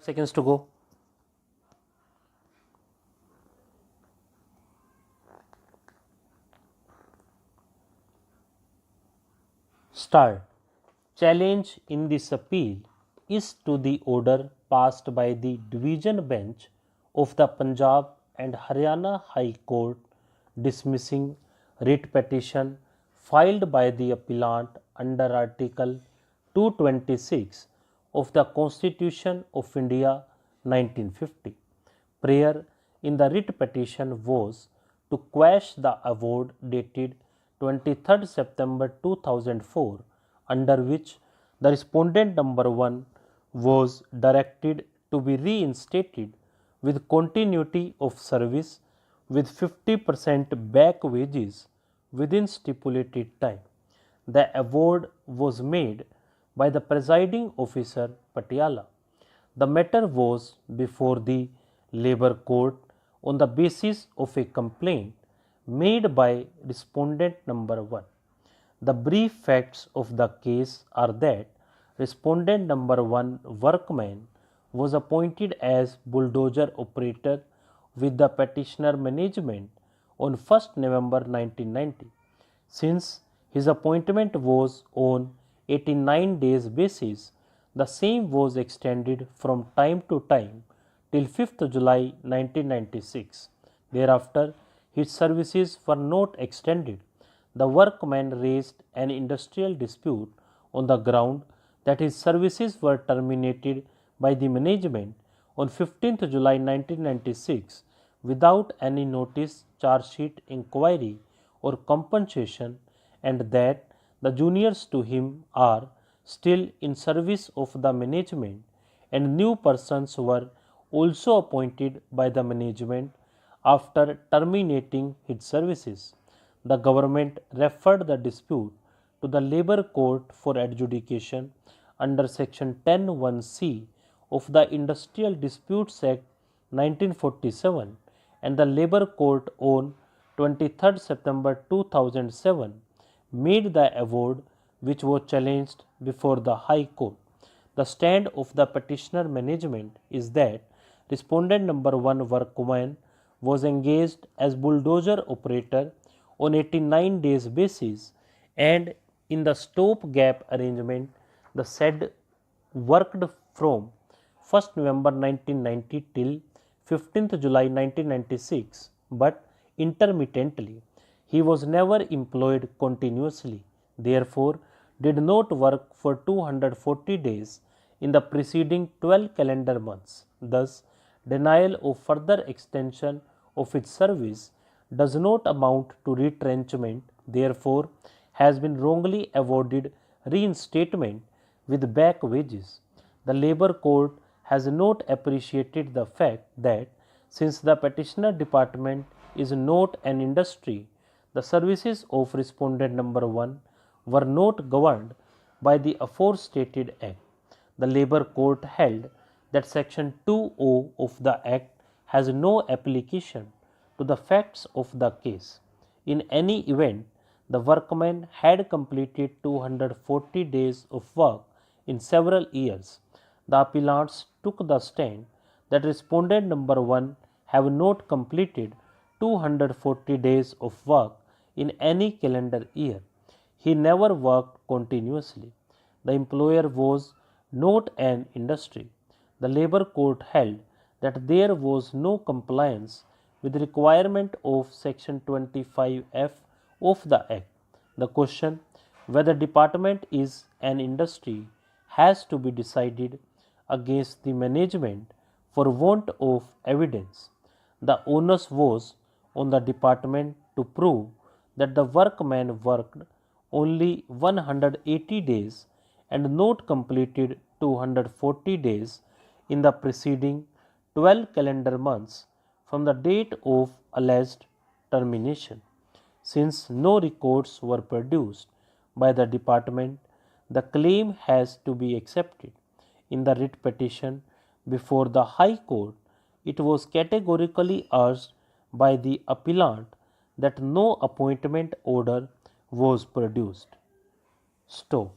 seconds to go. Start. Challenge in this appeal is to the order passed by the Division Bench of the Punjab and Haryana High Court dismissing writ petition filed by the appellant under Article 226 of the Constitution of India 1950. Prayer in the writ petition was to quash the award dated 23rd September 2004, under which the respondent number 1 was directed to be reinstated with continuity of service with 50% back wages within stipulated time. The award was made by the presiding officer Patiala. The matter was before the Labour Court on the basis of a complaint made by respondent number 1. The brief facts of the case are that respondent number 1 workman was appointed as bulldozer operator with the petitioner management on 1st November 1990. Since his appointment was on 89 days basis, the same was extended from time to time till 5th July 1996. Thereafter, his services were not extended. The workman raised an industrial dispute on the ground that his services were terminated by the management on 15th July 1996 without any notice, charge sheet, inquiry or compensation, and that the juniors to him are still in service of the management and new persons were also appointed by the management after terminating his services. The government referred the dispute to the Labour Court for adjudication under Section 10(1)(c) of the Industrial Disputes Act 1947, and the Labour Court on 23rd September 2007 made the award, which was challenged before the High Court. The stand of the petitioner management is that respondent number 1 workman was engaged as bulldozer operator on 89 days basis, and in the stop-gap arrangement the said worked from 1st November 1990 till 15th July 1996, but intermittently. He was never employed continuously, therefore did not work for 240 days in the preceding 12 calendar months. Thus, denial of further extension of its service does not amount to retrenchment, therefore has been wrongly awarded reinstatement with back wages. The Labour Court has not appreciated the fact that since the petitioner department is not an industry, the services of respondent number 1 were not governed by the aforestated Act. The Labour Court held that Section 2(o) of the Act has no application to the facts of the case. In any event, the workman had completed 240 days of work in several years. The appellants took the stand that respondent number 1 have not completed 240 days of work in any calendar year. He never worked continuously. The employer was not an industry. The Labour Court held that there was no compliance with the requirement of Section 25(f) of the Act. The question whether department is an industry has to be decided against the management for want of evidence. The onus was on the department to prove that the workman worked only 180 days and not completed 240 days in the preceding 12 calendar months from the date of alleged termination. Since no records were produced by the department, the claim has to be accepted. In the writ petition before the High Court, it was categorically urged by the appellant that no appointment order was produced. Stop.